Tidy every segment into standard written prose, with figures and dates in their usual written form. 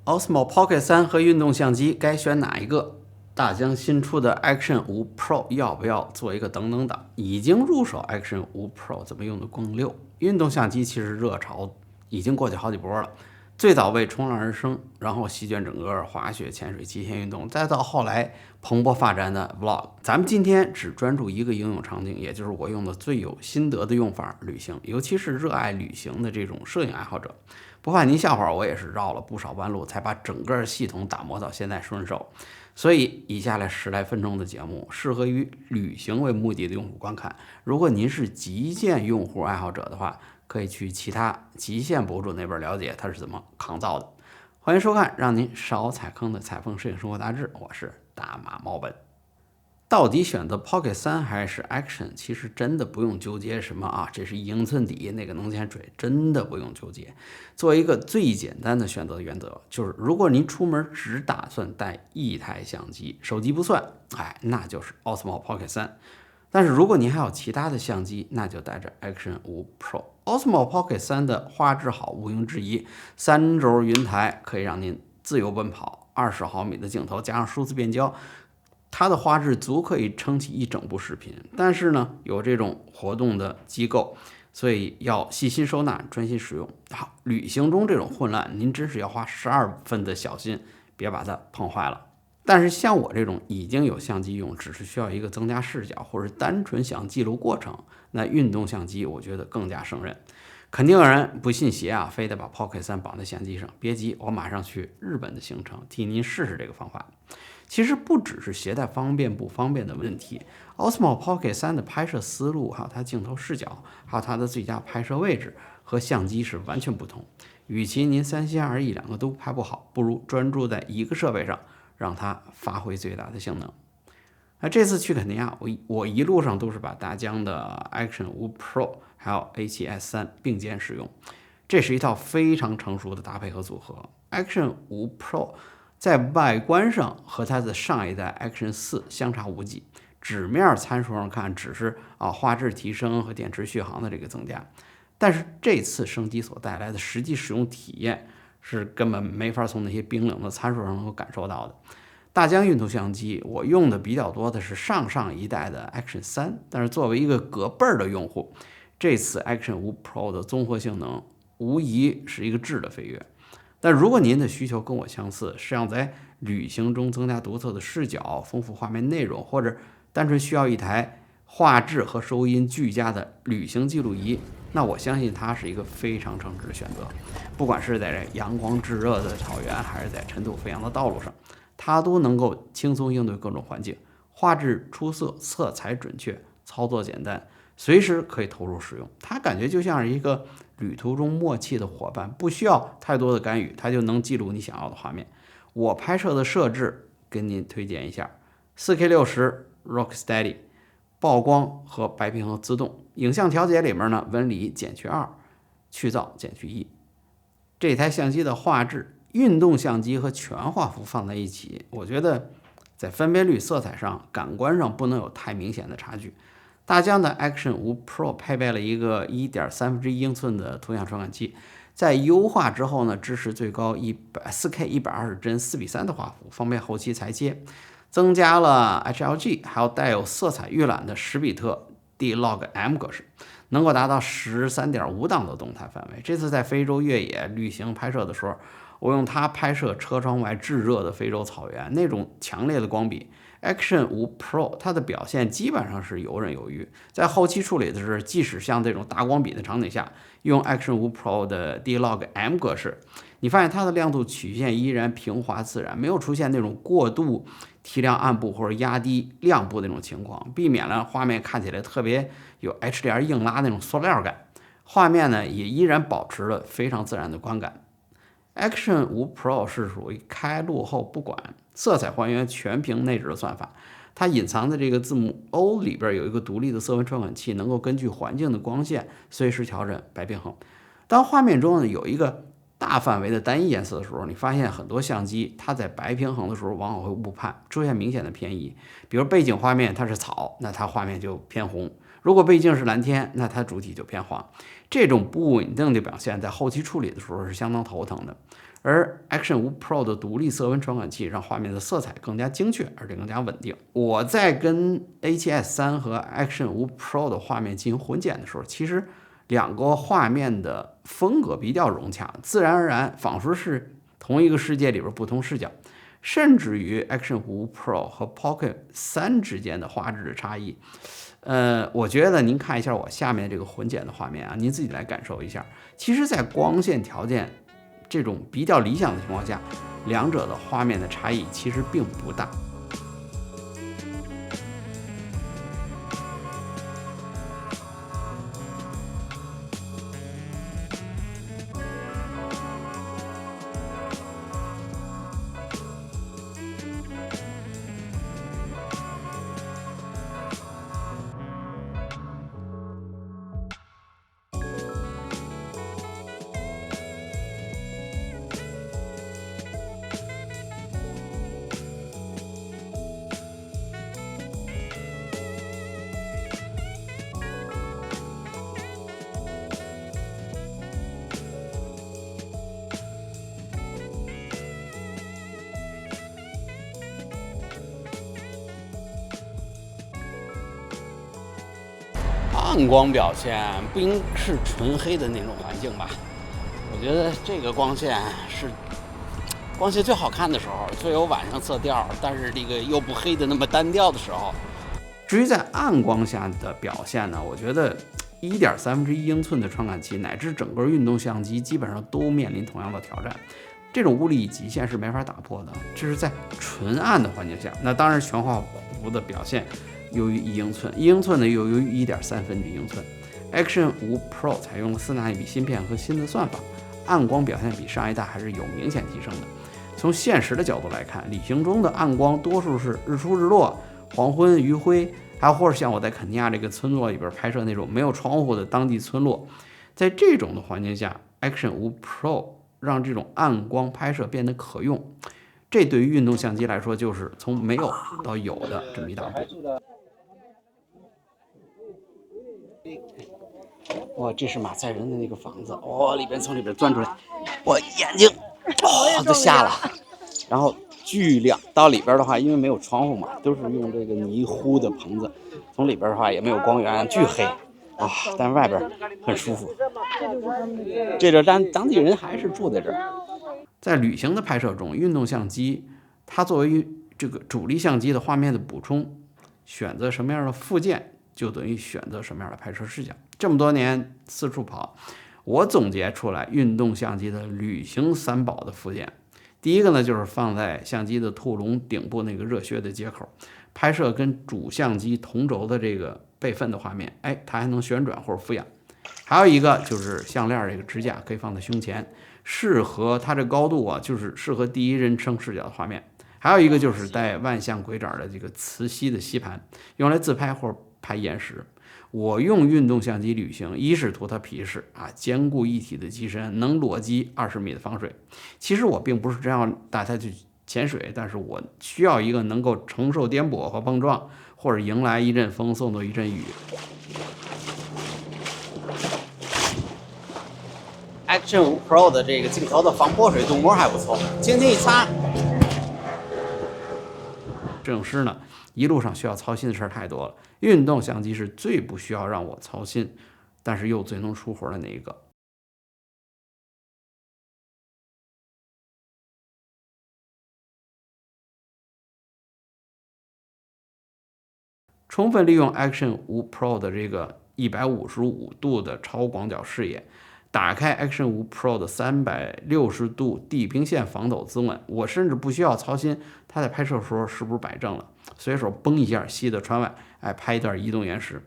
Osmo Pocket 3和运动相机该选哪一个？大疆新出的 Action 5 Pro 要不要做一个等等档？已经入手 Action 5 Pro 怎么用的更溜？运动相机其实热潮已经过去好几波了，最早为冲浪而生，然后席卷整个滑雪、潜水、极限运动，再到后来蓬勃发展的 Vlog。咱们今天只专注一个应用场景，也就是我用的最有心得的用法——旅行，尤其是热爱旅行的这种摄影爱好者。不怕您笑话，我也是绕了不少弯路，才把整个系统打磨到现在顺手。所以以下来10来分钟的节目，适合于旅行为目的的用户观看。如果您是极限用户爱好者的话，可以去其他极限博主那边了解它是怎么抗造的。欢迎收看让您少踩坑的采风摄影生活杂志，我是大马猫本。到底选择 Pocket 3还是 Action， 其实真的不用纠结什么啊，这是1英寸底，那个能潜水，真的不用纠结。做一个最简单的选择原则，就是如果您出门只打算带一台相机，手机不算，那就是 Osmo Pocket 3。但是如果您还有其他的相机，那就带着 Action 5 Pro。Osmo Pocket 3的画质好，毋庸置疑，3轴云台可以让您自由奔跑，20毫米的镜头加上数字变焦。它的画质足可以撑起一整部视频，但是呢，有这种活动的机构，所以要细心收纳，专心使用。好，旅行中这种混乱，您真是要花12分的小心，别把它碰坏了。但是像我这种已经有相机用，只是需要一个增加视角，或者单纯想记录过程，那运动相机我觉得更加胜任。肯定有人不信邪啊，非得把 Pocket 3绑在相机上。别急，我马上去日本的行程，替您试试这个方法。其实不只是携带方便不方便的问题 ，Osmo Pocket 3的拍摄思路，还有它镜头视角，还有它的最佳拍摄位置，和相机是完全不同。与其您三心二意两个都拍不好，不如专注在一个设备上，让它发挥最大的性能。这次去肯尼亚，我一路上都是把大疆的 Action 5 Pro 还有 A7S3 并肩使用，这是一套非常成熟的搭配和组合。Action 5 Pro在外观上和它的上一代 Action 4相差无几，纸面参数上看只是画质提升和电池续航的这个增加，但是这次升级所带来的实际使用体验是根本没法从那些冰冷的参数上能够感受到的。大疆运动相机我用的比较多的是上一代的 Action 3，但是作为一个隔辈儿的用户，这次 Action 5 Pro 的综合性能无疑是一个质的飞跃。但如果您的需求跟我相似，是想在旅行中增加独特的视角、丰富画面内容，或者单纯需要一台画质和收音俱佳的旅行记录仪，那我相信它是一个非常称职的选择。不管是在阳光炙热的草原，还是在尘土飞扬的道路上，它都能够轻松应对各种环境，画质出色，色彩准确，操作简单，随时可以投入使用。它感觉就像是一个旅途中默契的伙伴，不需要太多的干预，它就能记录你想要的画面。我拍摄的设置跟您推荐一下 4K60 Rocksteady 曝光和白平衡自动。影像调节里面呢，纹理减去2，去噪减去1。这台相机的画质，运动相机和全画幅放在一起，我觉得在分辨率、色彩上、感官上不能有太明显的差距。大疆的 Action 5 Pro 配备了一个 1.3英寸的图像传感器，在优化之后呢，支持最高4K 120帧4:3的画幅，方便后期裁切。增加了 HLG， 还有带有色彩预览的10比特 D-Log-M 格式，能够达到13.5档的动态范围。这次在非洲越野旅行拍摄的时候，我用它拍摄车窗外炙热的非洲草原，那种强烈的光比，Action 5 Pro 它的表现基本上是游刃有余。在后期处理的时候，即使像这种大光比的场景下，用 Action 5 Pro 的 D-Log-M 格式，你发现它的亮度曲线依然平滑自然，没有出现那种过度提亮暗部或者压低亮部那种情况，避免了画面看起来特别有 HDR 硬拉那种塑料感。画面呢也依然保持了非常自然的观感。Action 5 Pro 是属于开录后不管，色彩还原全屏内置的算法。它隐藏的这个字母 O 里边有一个独立的色温传感器，能够根据环境的光线随时调整白平衡。当画面中呢有一个大范围的单一颜色的时候，你发现很多相机它在白平衡的时候往往会误判，出现明显的偏移。比如背景画面它是草，那它画面就偏红；如果背景是蓝天，那它主体就偏黄。这种不稳定的表现在后期处理的时候是相当头疼的。而 Action 5 Pro 的独立色温传感器让画面的色彩更加精确，而且更加稳定。我在跟 A7S3 和 Action 5 Pro 的画面进行混剪的时候，其实两个画面的风格比较融洽，自然而然仿佛是同一个世界里边不同视角。甚至于 Action 5 Pro 和 Pocket 3之间的画质的差异，我觉得您看一下我下面这个混剪的画面啊，您自己来感受一下。其实，在光线条件这种比较理想的情况下，两者的画面的差异其实并不大。暗光表现不应是纯黑的那种环境吧？我觉得这个光线是光线最好看的时候，最有晚上色调，但是这个又不黑的那么单调的时候。至于在暗光下的表现呢，我觉得1.1/3英寸的传感器乃至整个运动相机基本上都面临同样的挑战。这种物理极限是没法打破的，这是在纯暗的环境下。那当然，全画幅的表现优于1英寸，1英寸呢又优于1.3英寸。Action 5 Pro 采用了4纳米芯片和新的算法，暗光表现比上一代还是有明显提升的。从现实的角度来看，旅行中的暗光多数是日出日落、黄昏余晖，还有或者像我在肯尼亚这个村落里边拍摄那种没有窗户的当地村落。在这种的环境下 ，Action 5 Pro 让这种暗光拍摄变得可用，这对于运动相机来说就是从没有到有的这么一大步。哇，这是马赛人的那个房子，从里边钻出来，我眼睛都瞎了。然后巨亮，到里边的话，因为没有窗户嘛，都是用这个泥糊的棚子，从里边的话也没有光源，巨黑啊，但是外边很舒服。这个当地人还是住在这儿。在旅行的拍摄中，运动相机它作为这个主力相机的画面的补充，选择什么样的附件，就等于选择什么样的拍摄视角。这么多年四处跑，我总结出来运动相机的旅行三宝的附件。第一个呢，就是放在相机的兔笼顶部那个热靴的接口，拍摄跟主相机同轴的这个备份的画面，它还能旋转或者俯仰。还有一个就是项链这个支架可以放在胸前，适合它这高度啊，就是适合第一人称视角的画面。还有一个就是带万向轨爪的这个磁吸的吸盘，用来自拍或者拍延时。我用运动相机旅行，一是图它皮实啊，坚固一体的机身，能裸机20米的防水。其实我并不是真要带它去潜水，但是我需要一个能够承受颠簸和碰撞，或者迎来一阵风送走一阵雨。Action 5 Pro 的这个镜头的防泼水镀膜还不错，轻轻一擦。摄影师呢，一路上需要操心的事太多了，运动相机是最不需要让我操心，但是又最能出活的那一个。充分利用 Action 5 Pro 的这个155度的超广角视野，打开 Action 5 Pro 的360度地平线防抖自稳，我甚至不需要操心它在拍摄时候是不是摆正了，随手崩一下吸到窗外，拍一段移动延时。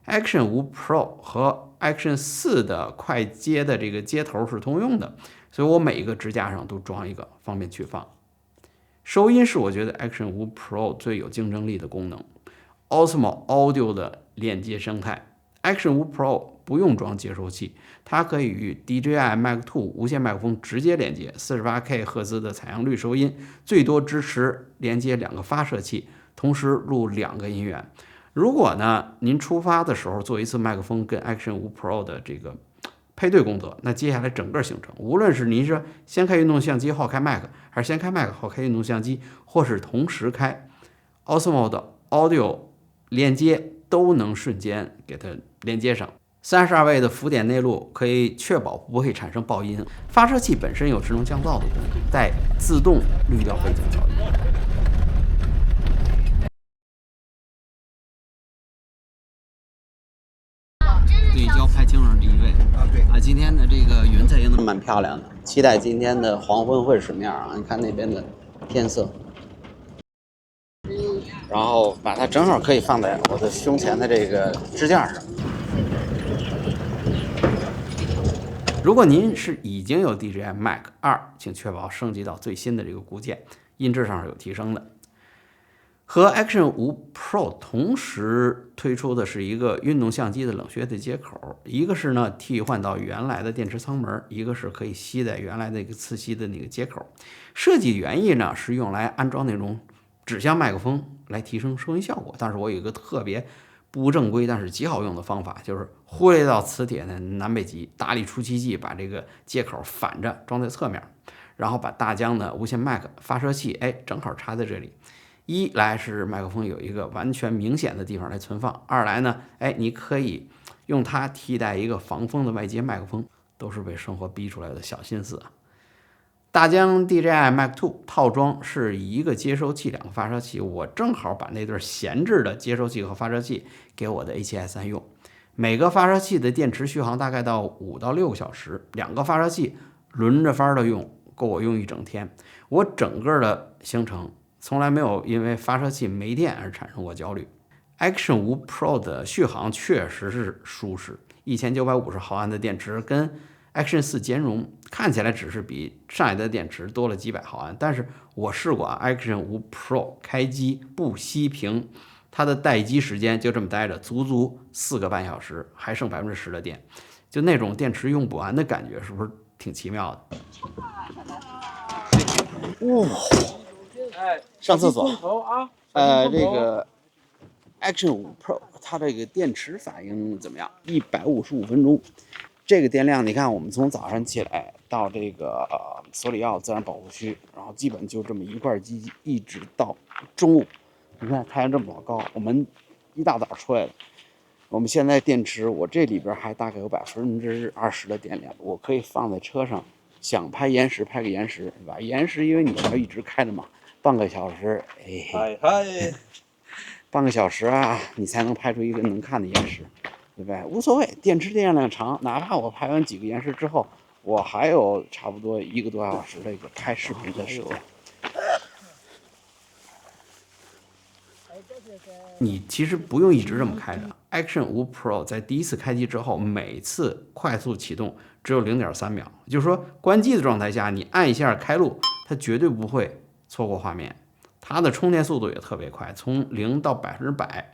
Action 5 Pro 和 Action 4的快接的这个接头是通用的，所以我每一个支架上都装一个，方便取放。收音是我觉得 Action 5 Pro 最有竞争力的功能。Osmo Audio 的链接生态 ，Action 5 Pro 不用装接收器，它可以与 DJI Mic 2无线麦克风直接连接，48K 赫兹的采样率收音，最多支持连接2个发射器，同时录2个音源。如果呢您出发的时候做一次麦克风跟 Action 5 Pro 的这个配对工作，那接下来整个行程，无论是您是先开运动相机后开 Mac， 还是先开 Mac 后开运动相机，或是同时开 Osmo 的 Audio 连接，都能瞬间给它连接上。32位的浮点内录可以确保不会产生爆音。发射器本身有智能降噪的功能，带自动滤掉背景噪音。对焦拍清楚第一位啊，对啊，今天的这个云彩映的蛮漂亮的，期待今天的黄昏会是什么样啊？你看那边的天色，然后把它正好可以放在我的胸前的这个支架上。如果您是已经有 DJI Mac 2，请确保升级到最新的这个固件，音质上是有提升的。和 Action 5 Pro 同时推出的是一个运动相机的冷却的接口，一个是呢替换到原来的电池舱门，一个是可以吸在原来那个磁吸的那个接口。设计原意呢是用来安装那种指向麦克风来提升收音效果，但是我有一个特别不正规但是极好用的方法，就是忽略到磁铁的南北极，大力出奇迹把这个接口反着装在侧面，然后把大疆的无线 Mac 发射器正好插在这里。一来是麦克风有一个完全明显的地方来存放，二来呢，你可以用它替代一个防风的外接麦克风，都是被生活逼出来的小心思啊。大疆 DJI Mac 2套装是一个接收器2个发射器，我正好把那对闲置的接收器和发射器给我的 A7S3 用，每个发射器的电池续航大概到5到6个小时，2个发射器轮着番的用，够我用一整天。我整个的行程从来没有因为发射器没电而产生过焦虑。Action 5 Pro 的续航确实是舒适，1950毫安的电池跟 Action 4兼容，看起来只是比上一代电池多了几百毫安，但是我试过Action 5 Pro 开机不熄屏，它的待机时间就这么待着，足足4个半小时，还剩10%的电，就那种电池用不完的感觉，是不是挺奇妙的？哇！上厕所这个 Action 5 Pro 它这个电池反应怎么样？155分钟，这个电量你看，我们从早上起来到这个索里奥自然保护区，然后基本就这么一块机一直到中午。你看太阳这么高，我们一大早出来了。我们现在电池，我这里边还大概有20%的电量，我可以放在车上，想拍延时拍个延时，对吧？延时因为你要一直开着嘛。半个小时，半个小时啊，你才能拍出一个能看的延时，对不对？无所谓，电池电量长，哪怕我拍完几个延时之后，我还有差不多1个多小时的一个拍视频的时间。你其实不用一直这么开着。Action 5 Pro 在第一次开机之后，每次快速启动只有0.3秒，就是说关机的状态下，你按一下开录，它绝对不会错过画面。它的充电速度也特别快，从0到100%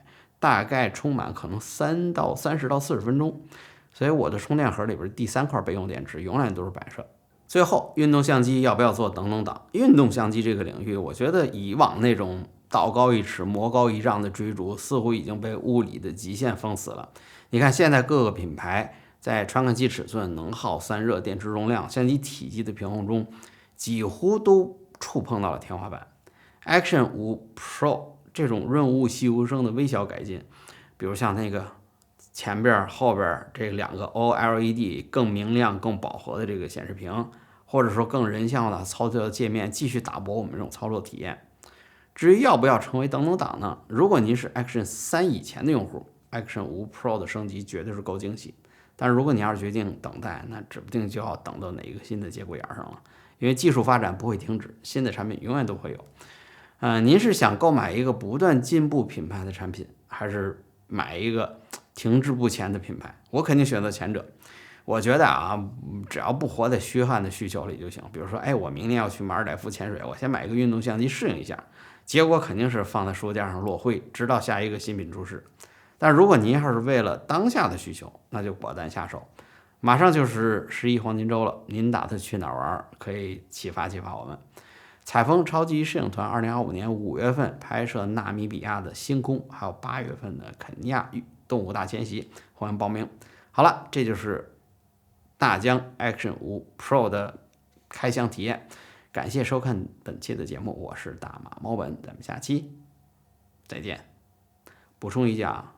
大概充满可能30到40分钟。所以我的充电盒里边第3块备用电池永远都是摆设。最后，运动相机要不要做等等档？运动相机这个领域，我觉得以往那种道高一尺魔高一丈的追逐，似乎已经被物理的极限封死了。你看现在各个品牌在传感器尺寸、能耗、散热、电池容量、相机体积的平衡中，几乎都触碰到了天花板。Action 5 Pro 这种润物细无声的微小改进，比如像那个前边后边这2个 OLED 更明亮更饱和的这个显示屏，或者说更人性化的操作界面，继续打磨我们这种操作体验。至于要不要成为等等档呢？如果您是 Action 3以前的用户， Action 5 Pro 的升级绝对是够惊喜。但是如果你要是决定等待，那指不定就要等到哪一个新的节骨眼上了，因为技术发展不会停止，新的产品永远都会有。您是想购买一个不断进步品牌的产品，还是买一个停滞不前的品牌？我肯定选择前者。我觉得只要不活在虚幻的需求里就行。比如说，我明年要去马尔代夫潜水，我先买一个运动相机适应一下，结果肯定是放在书架上落灰，直到下一个新品出世。但如果您要是为了当下的需求，那就果断下手。马上就是11黄金周了，您打算去哪儿玩？可以启发启发我们。采风超级摄影团2025年5月份拍摄纳米比亚的星空，还有8月份的肯尼亚动物大迁徙，欢迎报名。好了，这就是大疆 Action 5 Pro 的开箱体验。感谢收看本期的节目，我是大马猫本，咱们下期再见。补充一下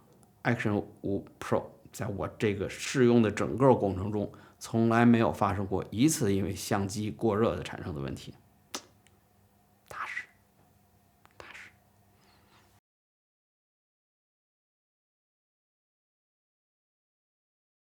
，Action 5 Pro 在我这个试用的整个过程中，从来没有发生过一次因为相机过热的产生的问题。